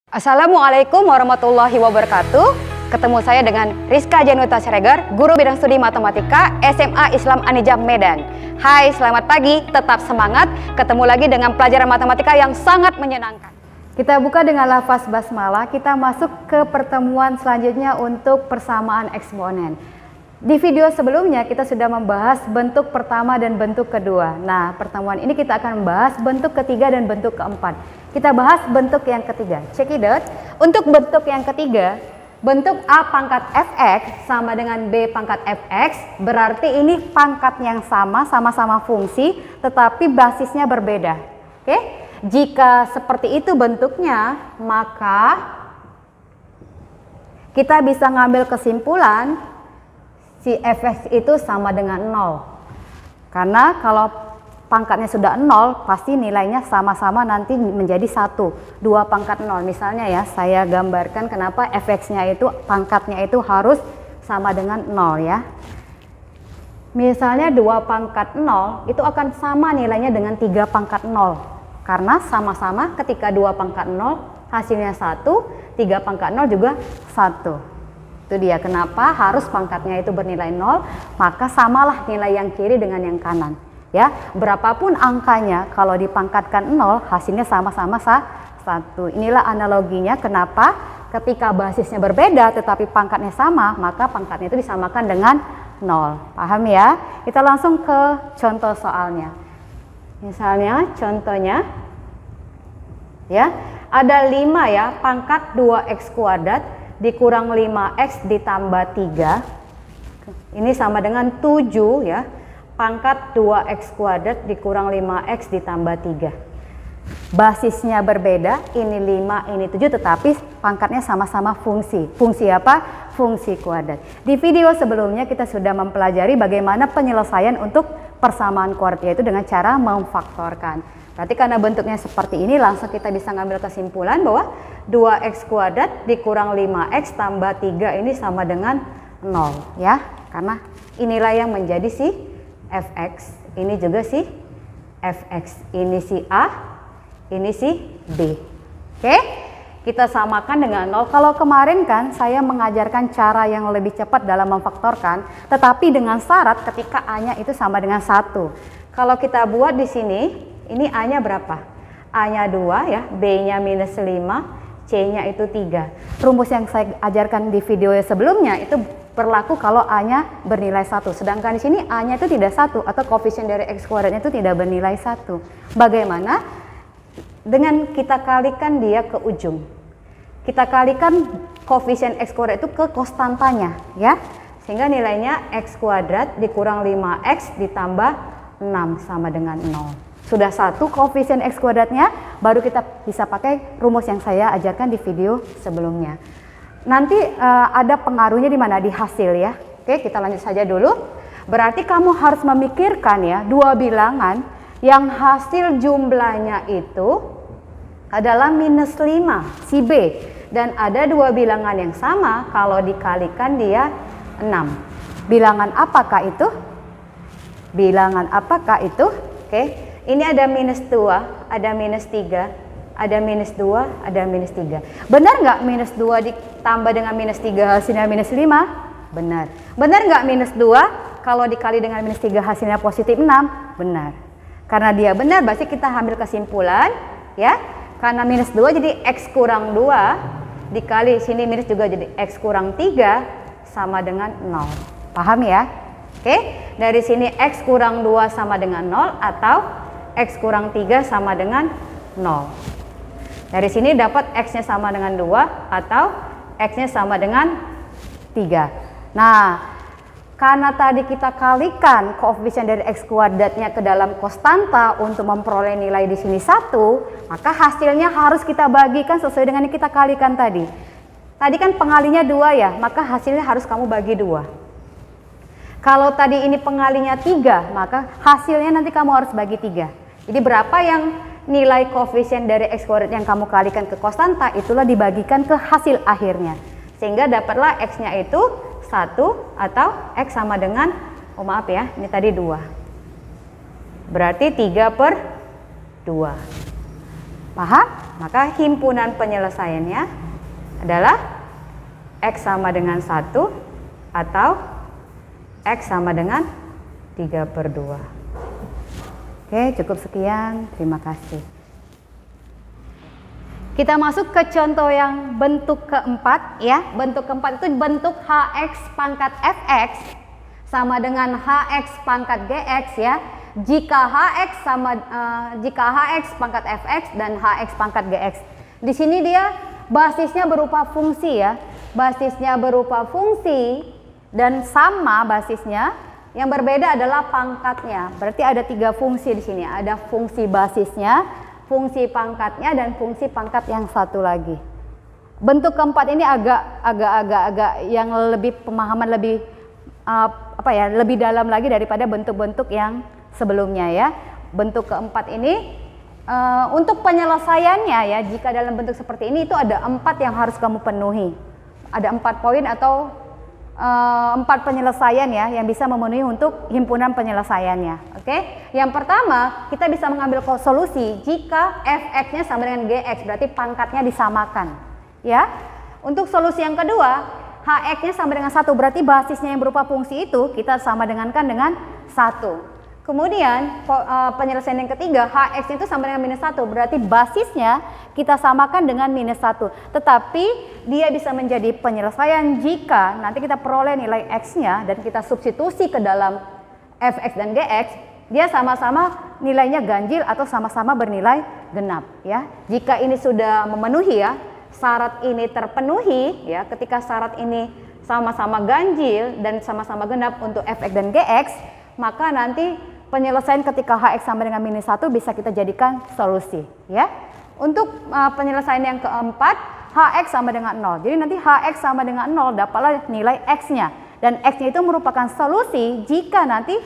Assalamualaikum warahmatullahi wabarakatuh. Ketemu saya dengan Rizka Januta Siregar, guru bidang studi matematika SMA Islam Anijam Medan. Hai, selamat pagi, tetap semangat. Ketemu lagi dengan pelajaran matematika yang sangat menyenangkan. Kita buka dengan lafaz basmalah, kita masuk ke pertemuan selanjutnya untuk persamaan eksponen. Di video sebelumnya kita sudah membahas bentuk pertama dan bentuk kedua. Nah, pertemuan ini kita akan membahas bentuk ketiga dan bentuk keempat. Kita bahas bentuk yang ketiga. Check it out. Untuk bentuk yang ketiga, bentuk A pangkat fx sama dengan B pangkat fx, berarti ini pangkat yang sama-sama fungsi, tetapi basisnya berbeda. Oke? Jika seperti itu bentuknya, maka kita bisa ngambil kesimpulan si fx itu sama dengan 0. Karena kalau pangkatnya sudah 0, pasti nilainya sama-sama nanti menjadi 1. 2 pangkat 0. Misalnya ya, saya gambarkan kenapa fx-nya itu, pangkatnya itu harus sama dengan 0 ya. Misalnya 2 pangkat 0 itu akan sama nilainya dengan 3 pangkat 0. Karena sama-sama ketika 2 pangkat 0 hasilnya 1, 3 pangkat 0 juga 1. Itu dia kenapa harus pangkatnya itu bernilai 0, maka samalah nilai yang kiri dengan yang kanan. Ya, berapapun angkanya kalau dipangkatkan 0 hasilnya sama-sama 1. Inilah analoginya kenapa ketika basisnya berbeda tetapi pangkatnya sama, maka pangkatnya itu disamakan dengan 0. Paham ya? Kita langsung ke contoh soalnya. Misalnya contohnya ya, ada 5 ya, pangkat 2x kuadrat dikurang 5x ditambah 3. Ini sama dengan 7 ya. Pangkat 2x kuadrat dikurang 5x ditambah 3. Basisnya berbeda, ini 5, ini 7, tetapi pangkatnya sama-sama fungsi. Fungsi apa? Fungsi kuadrat. Di video sebelumnya kita sudah mempelajari bagaimana penyelesaian untuk persamaan kuadrat, yaitu dengan cara memfaktorkan. Berarti karena bentuknya seperti ini, langsung kita bisa ngambil kesimpulan bahwa 2x kuadrat dikurang 5x tambah 3 ini sama dengan 0 ya. Karena inilah yang menjadi si fx, ini juga si fx, ini si A, ini si B. Oke, kita samakan dengan 0. Kalau kemarin kan saya mengajarkan cara yang lebih cepat dalam memfaktorkan, tetapi dengan syarat ketika A-nya itu sama dengan 1. Kalau kita buat di sini, ini A-nya berapa? A-nya 2 ya, B-nya minus 5, C-nya itu 3. Rumus yang saya ajarkan di video sebelumnya itu berlaku kalau A-nya bernilai 1. Sedangkan di sini A-nya itu tidak 1 atau koefisien dari X kuadratnya itu tidak bernilai 1. Bagaimana? Dengan kita kalikan dia ke ujung. Kita kalikan koefisien X kuadrat itu ke konstantanya ya. Sehingga nilainya X kuadrat dikurang 5X ditambah 6 sama dengan 0. Sudah 1 koefisien X kuadratnya, baru kita bisa pakai rumus yang saya ajarkan di video sebelumnya. Nanti ada pengaruhnya di mana? Di hasil ya. Oke, kita lanjut saja dulu. Berarti kamu harus memikirkan ya, dua bilangan yang hasil jumlahnya itu adalah minus 5, si B. Dan ada dua bilangan yang sama, kalau dikalikan dia 6. Bilangan apakah itu? Bilangan apakah itu? Oke. Ini ada minus 2, ada minus 3, ada minus 2, ada minus 3. Benar nggak minus 2 ditambah dengan minus 3 hasilnya minus 5? Benar. Benar nggak minus 2 kalau dikali dengan minus 3 hasilnya positif 6? Benar. Karena dia benar, berarti kita ambil kesimpulan ya. Karena minus 2 jadi X kurang 2, dikali sini minus juga jadi X kurang 3 sama dengan 0. Paham ya? Oke, dari sini X kurang 2 sama dengan 0 atau X kurang 3 sama dengan 0. Dari sini dapat X-nya sama dengan 2 atau X-nya sama dengan 3. Nah, karena tadi kita kalikan koefisien dari X kuadratnya ke dalam konstanta untuk memperoleh nilai di sini 1, maka hasilnya harus kita bagikan sesuai dengan yang kita kalikan tadi. Tadi kan pengalinya 2 ya, maka hasilnya harus kamu bagi 2. Kalau tadi ini pengalinya 3, maka hasilnya nanti kamu harus bagi 3. Jadi berapa yang nilai koefisien dari X kuadrat yang kamu kalikan ke konstanta, itulah dibagikan ke hasil akhirnya. Sehingga dapatlah X-nya itu 1 atau X sama dengan, oh maaf ya, ini tadi 2. Berarti 3/2. Paham? Maka himpunan penyelesaiannya adalah X sama dengan 1 atau X sama dengan 3/2. Oke, cukup sekian. Terima kasih. Kita masuk ke contoh yang bentuk keempat ya. Bentuk keempat itu bentuk Hx pangkat Fx sama dengan Hx pangkat Gx ya. Jika Hx pangkat Fx dan Hx pangkat Gx. Di sini dia basisnya berupa fungsi ya. Basisnya berupa fungsi dan sama basisnya. Yang berbeda adalah pangkatnya. Berarti ada 3 fungsi di sini. Ada fungsi basisnya, fungsi pangkatnya, dan fungsi pangkat yang satu lagi. Bentuk keempat ini agak yang lebih pemahaman lebih lebih dalam lagi daripada bentuk-bentuk yang sebelumnya ya. Bentuk keempat ini untuk penyelesaiannya ya, jika dalam bentuk seperti ini itu ada 4 yang harus kamu penuhi. Ada 4 poin atau 4 penyelesaian ya yang bisa memenuhi untuk himpunan penyelesaiannya. Oke, yang pertama kita bisa mengambil solusi jika Fx-nya sama dengan Gx, berarti pangkatnya disamakan. Ya, untuk solusi yang kedua, Hx-nya sama dengan 1, berarti basisnya yang berupa fungsi itu kita sama dengankan dengan 1. Kemudian penyelesaian yang ketiga, Hx itu sama dengan -1, berarti basisnya kita samakan dengan -1. Tetapi dia bisa menjadi penyelesaian jika nanti kita peroleh nilai x-nya dan kita substitusi ke dalam fx dan gx, dia sama-sama nilainya ganjil atau sama-sama bernilai genap ya. Jika ini sudah memenuhi ya, syarat ini terpenuhi ya, ketika syarat ini sama-sama ganjil dan sama-sama genap untuk fx dan gx, maka nanti penyelesaian ketika Hx sama dengan -1 bisa kita jadikan solusi ya. Untuk penyelesaian yang keempat, Hx sama dengan 0. Jadi nanti Hx sama dengan 0 dapatlah nilai X-nya. Dan X-nya itu merupakan solusi jika nanti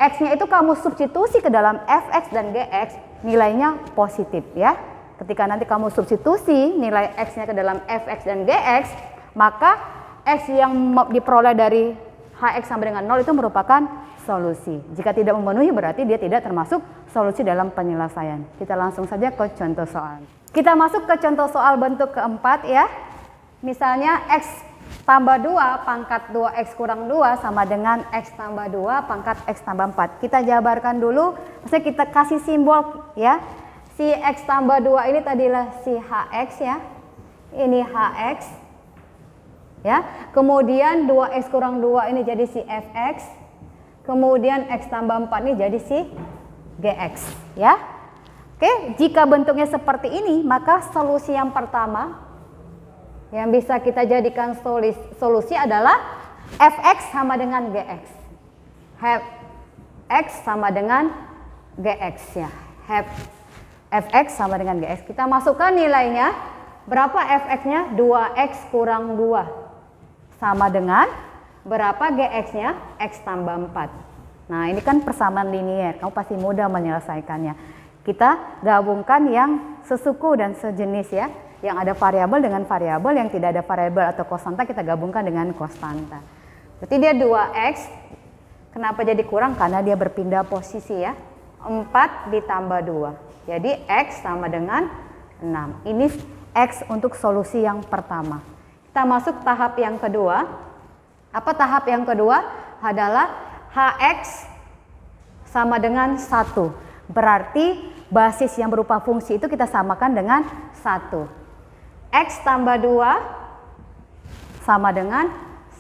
X-nya itu kamu substitusi ke dalam Fx dan Gx, nilainya positif ya. Ketika nanti kamu substitusi nilai X-nya ke dalam Fx dan Gx, maka X yang diperoleh dari Hx sama dengan 0 itu merupakan solusi. Jika tidak memenuhi berarti dia tidak termasuk solusi dalam penyelesaian. Kita langsung saja ke contoh soal. Kita masuk ke contoh soal bentuk keempat ya. Misalnya X tambah 2 pangkat 2X kurang 2 sama dengan X tambah 2 pangkat X tambah 4. Kita jabarkan dulu, maksudnya kita kasih simbol ya. Si X tambah 2 ini tadilah si Hx ya. Ini Hx ya. Kemudian 2X kurang 2 ini jadi si Fx. Kemudian X tambah 4 ini jadi si Gx ya. Oke, jika bentuknya seperti ini, maka solusi yang pertama yang bisa kita jadikan solusi adalah Fx sama dengan Gx. Fx sama dengan Gx ya. Fx sama dengan Gx. Kita masukkan nilainya. Berapa Fx-nya? 2X kurang 2 sama dengan berapa Gx-nya? X tambah 4. Nah, ini kan persamaan linier, kamu pasti mudah menyelesaikannya. Kita gabungkan yang sesuku dan sejenis ya. Yang ada variabel dengan variabel, yang tidak ada variabel atau konstanta kita gabungkan dengan konstanta. Berarti dia 2X. Kenapa jadi kurang? Karena dia berpindah posisi ya. 4 ditambah 2. Jadi X sama dengan 6. Ini X untuk solusi yang pertama. Kita masuk tahap yang kedua. Apa tahap yang kedua? Adalah Hx sama dengan 1. Berarti basis yang berupa fungsi itu kita samakan dengan 1. X tambah 2 sama dengan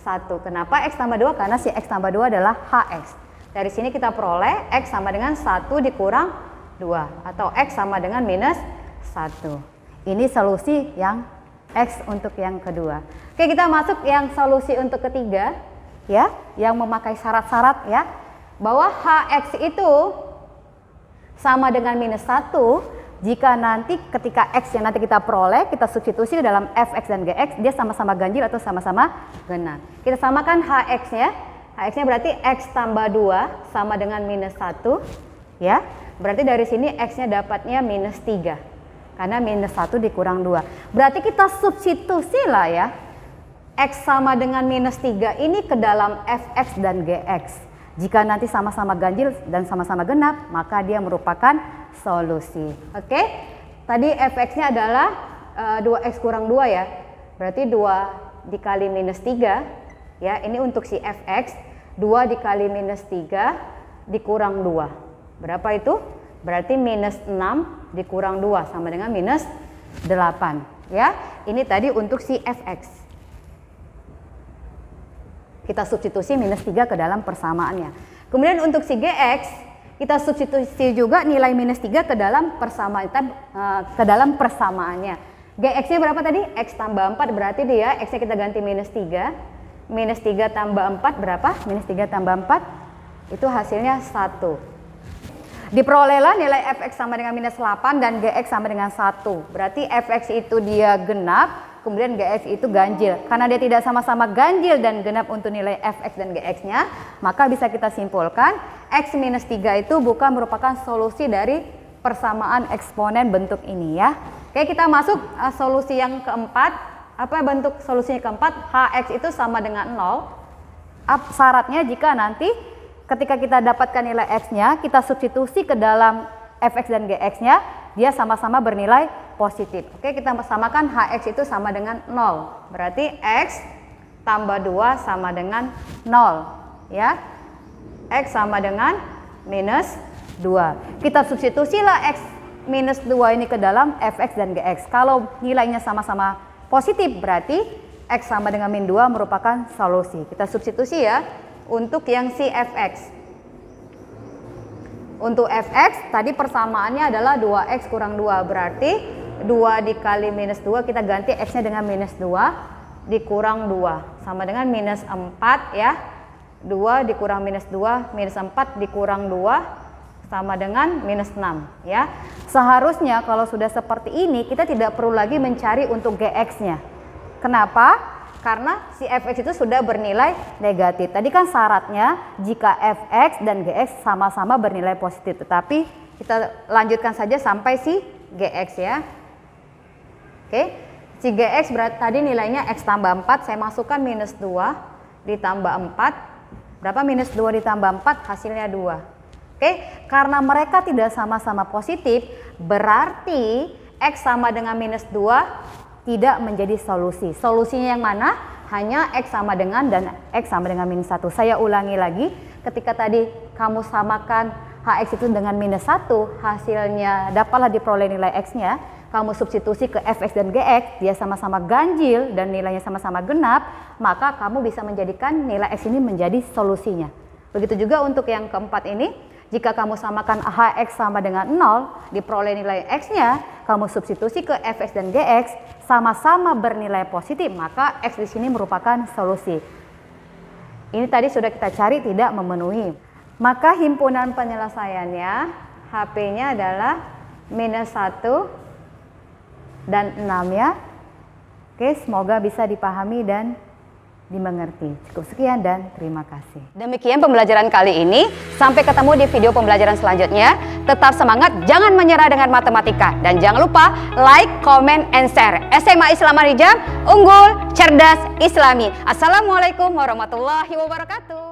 1. Kenapa X tambah 2? Karena si X tambah 2 adalah Hx. Dari sini kita peroleh X sama dengan 1 dikurang 2. Atau X sama dengan minus 1. Ini solusi yang X untuk yang kedua. Oke, kita masuk yang solusi untuk ketiga ya, yang memakai syarat-syarat ya, bahwa Hx itu sama dengan minus 1 jika nanti ketika X yang nanti kita peroleh kita substitusi dalam Fx dan Gx, dia sama-sama ganjil atau sama-sama genap. Kita samakan Hx-nya. Hx-nya berarti X tambah 2 sama dengan minus 1 ya. Berarti dari sini X-nya dapatnya minus 3. Karena minus 1 dikurang 2. Berarti kita substitusi lah ya. X sama dengan minus 3 ini ke dalam Fx dan Gx. Jika nanti sama-sama ganjil dan sama-sama genap, maka dia merupakan solusi. Oke? tadi fx-nya adalah 2x kurang 2 ya. Berarti 2 dikali minus 3 ya. Ini untuk si fx, 2 dikali minus 3 dikurang 2. Berapa itu? Berarti minus 6 dikurang 2 sama dengan minus 8 ya. Ini tadi untuk si fx. Kita substitusi minus 3 ke dalam persamaannya. Kemudian untuk si gx, kita substitusi juga nilai minus 3 ke dalam persamaannya. Gx-nya berapa tadi? X tambah 4 berarti dia X-nya kita ganti minus 3. Minus 3 tambah 4 berapa? Minus 3 tambah 4 itu hasilnya 1. Diperolehlah nilai fx sama dengan minus 8 dan gx sama dengan 1. Berarti fx itu dia genap, kemudian gx itu ganjil. Karena dia tidak sama-sama ganjil dan genap untuk nilai fx dan gx-nya, maka bisa kita simpulkan x minus 3 itu bukan merupakan solusi dari persamaan eksponen bentuk ini ya. Oke, kita masuk solusi yang keempat. Apa bentuk solusinya keempat? Hx itu sama dengan 0. Syaratnya jika nanti ketika kita dapatkan nilai x-nya, kita substitusi ke dalam fx dan gx-nya, dia sama-sama bernilai positif. Oke, kita samakan hx itu sama dengan 0. Berarti x tambah 2 sama dengan 0 ya. X sama dengan minus 2. Kita substitusilah x minus 2 ini ke dalam fx dan gx. Kalau nilainya sama-sama positif berarti x sama dengan min 2 merupakan solusi. Kita substitusi ya untuk yang si fx. Untuk fx tadi persamaannya adalah 2x kurang 2. Berarti 2 dikali minus 2 kita ganti x-nya dengan minus 2 dikurang 2 sama dengan minus 4 ya. 2 dikurang minus 2, minus 4 dikurang 2 sama dengan minus 6 ya. Seharusnya kalau sudah seperti ini kita tidak perlu lagi mencari untuk gx-nya. Kenapa? Karena si fx itu sudah bernilai negatif. Tadi kan syaratnya jika fx dan gx sama-sama bernilai positif. Tetapi kita lanjutkan saja sampai si gx ya. Oke, si gx berarti tadi nilainya x tambah 4. Saya masukkan minus 2 ditambah 4. Berapa minus 2 ditambah 4? Hasilnya 2. Oke, karena mereka tidak sama-sama positif, berarti x sama dengan minus 2 tidak menjadi solusi. Solusinya yang mana? Hanya x sama dengan dan x sama dengan minus 1. Saya ulangi lagi, ketika tadi kamu samakan hx itu dengan minus 1, hasilnya dapatlah diperoleh nilai x-nya. Kamu substitusi ke fx dan gx, dia sama-sama ganjil dan nilainya sama-sama genap, maka kamu bisa menjadikan nilai x ini menjadi solusinya. Begitu juga untuk yang keempat ini, jika kamu samakan hx sama dengan 0, diperoleh nilai x-nya, kamu substitusi ke fx dan gx, sama-sama bernilai positif, maka x di sini merupakan solusi. Ini tadi sudah kita cari tidak memenuhi. Maka himpunan penyelesaiannya, HP-nya adalah minus 1 dan 6 ya. Oke, semoga bisa dipahami dan dimengerti. Cukup sekian dan terima kasih. Demikian pembelajaran kali ini. Sampai ketemu di video pembelajaran selanjutnya. Tetap semangat, jangan menyerah dengan matematika. Dan jangan lupa like, comment, and share. SMA Islam Marijam, unggul, cerdas, islami. Assalamualaikum warahmatullahi wabarakatuh.